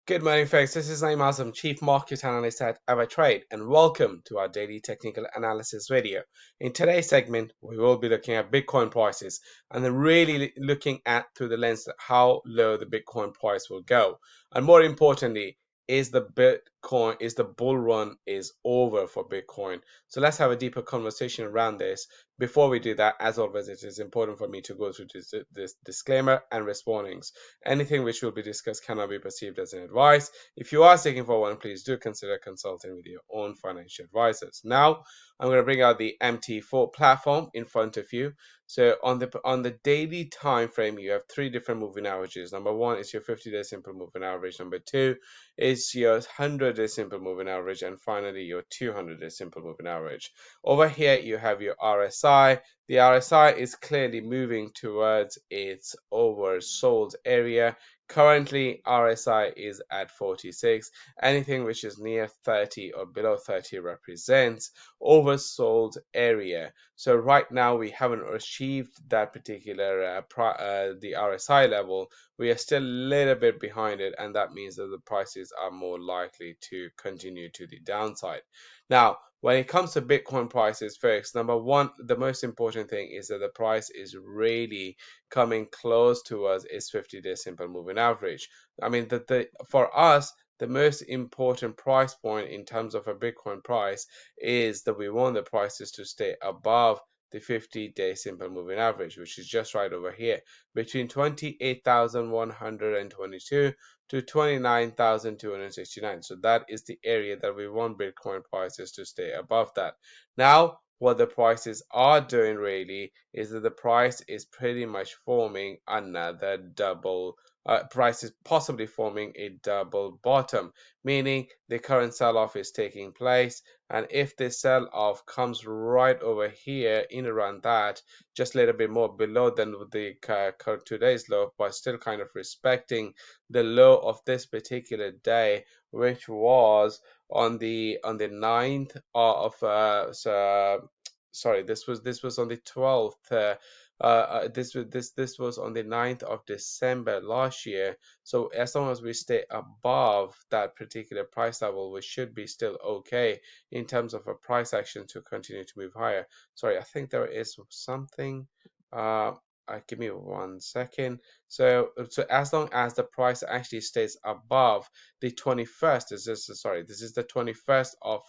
Good morning, folks. This is Naeem Azam, Chief Market Analyst at AvaTrade, and welcome to our daily technical analysis video. In today's segment, we will be looking at Bitcoin prices and then really looking at through the lens of how low the Bitcoin price will go. And more importantly, is the bull run is over for Bitcoin. So let's have a deeper conversation around this. Before we do that, as always, it is important for me to go through this disclaimer and risk warnings. Anything which will be discussed cannot be perceived as an advice. If you are seeking for one, please do consider consulting with your own financial advisors. Now, I'm going to bring out the MT4 platform in front of you. So on the daily time frame, you have three different moving averages. Number one is your 50-day simple moving average. Number two is your 100-day simple moving average, and finally your 200-day simple moving average. Over here, you have your RSI. The RSI is clearly moving towards its oversold area. Currently, RSI is at 46. Anything which is near 30 or below 30 represents oversold area. So right now we haven't achieved that particular the RSI level. We are still a little bit behind it, and that means that the prices are more likely to continue to the downside. Now, when it comes to Bitcoin prices, folks, number one, the most important thing is that the price is really coming close to us its 50-day simple moving average. I mean, for us, the most important price point in terms of a Bitcoin price is that we want the prices to stay above the 50-day simple moving average, which is just right over here, between 28,122 to 29,269. So that is the area that we want Bitcoin prices to stay above that. Now, what the prices are doing really is that the price is pretty much forming another double price is possibly forming a double bottom, meaning the current sell-off is taking place. And if this sell-off comes right over here in around that, just a little bit more below than the current today's low, but still kind of respecting the low of this particular day, which was on the 9th of sorry, this was on the 12th. This was on the 9th of December last year. So as long as we stay above that particular price level, we should be still okay in terms of a price action to continue to move higher. Sorry, I think there is something. Uh, Give me 1 second. So as long as the price actually stays above the 21st, this is the 21st of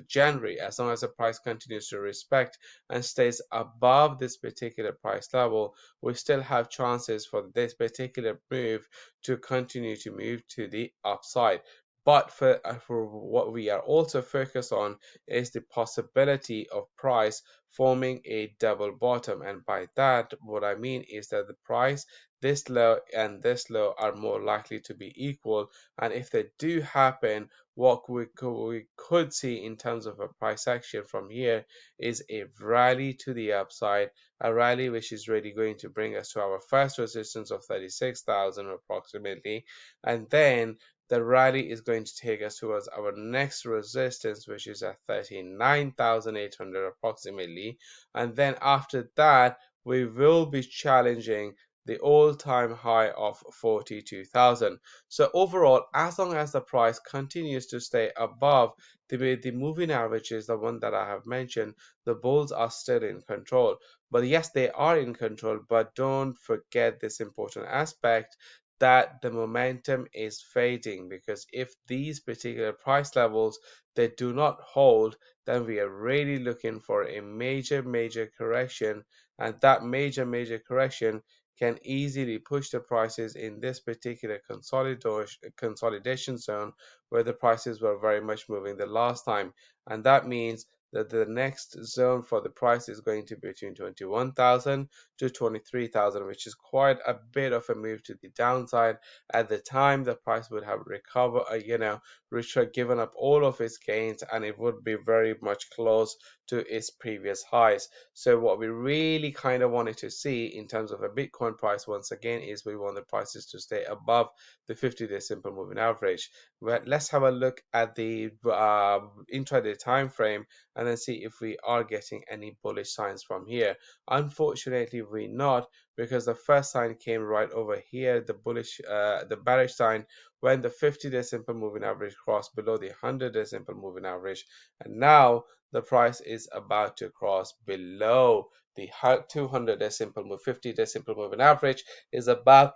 January. As long as the price continues to respect and stays above this particular price level, we still have chances for this particular move to continue to move to the upside. But for what we are also focused on is the possibility of price forming a double bottom. And by that, what I mean is that the price this low and this low are more likely to be equal. And if they do happen, what we could see in terms of a price action from here is a rally to the upside, a rally which is really going to bring us to our first resistance of 36,000 approximately, and then the rally is going to take us towards our next resistance, which is at 39,800 approximately. And then after that, we will be challenging the all-time high of 42,000. So overall, as long as the price continues to stay above the moving average is the one that I have mentioned, the bulls are still in control. But yes, they are in control, but don't forget this important aspect that the momentum is fading, because if these particular price levels they do not hold, then we are really looking for a major correction, and that major correction can easily push the prices in this particular consolidation zone where the prices were very much moving the last time. And that means that the next zone for the price is going to be between 21,000 to 23,000, which is quite a bit of a move to the downside. At the time, the price would have recovered, which had given up all of its gains, and it would be very much close to its previous highs. So what we really kind of wanted to see in terms of a Bitcoin price once again is we want the prices to stay above the 50-day simple moving average. But let's have a look at the intraday time frame and then see if we are getting any bullish signs from here. Unfortunately, we're not, because the first sign came right over here, the bearish sign, when the 50-day simple moving average crossed below the 100-day simple moving average, and now the price is about to cross below the 200-day simple move, 50-day simple moving average is about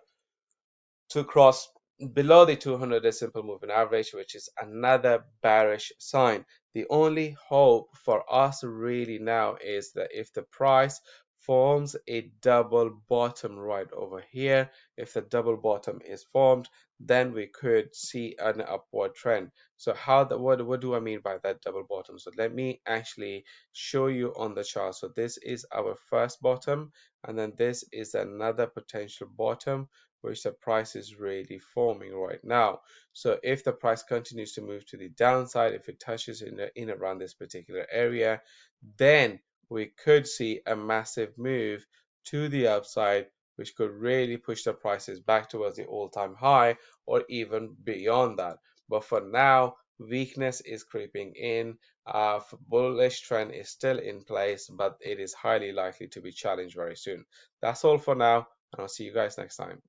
to cross below the 200-day simple moving average, which is another bearish sign. The only hope for us really now is that if the price forms a double bottom right over here, if the double bottom is formed, then we could see an upward trend. So what do I mean by that double bottom? So let me actually show you on the chart. So this is our first bottom, and then this is another potential bottom which the price is really forming right now. So if the price continues to move to the downside, if it touches in around this particular area, then we could see a massive move to the upside, which could really push the prices back towards the all-time high or even beyond that. But for now, weakness is creeping in. Bullish trend is still in place, but it is highly likely to be challenged very soon. That's all for now, and I'll see you guys next time.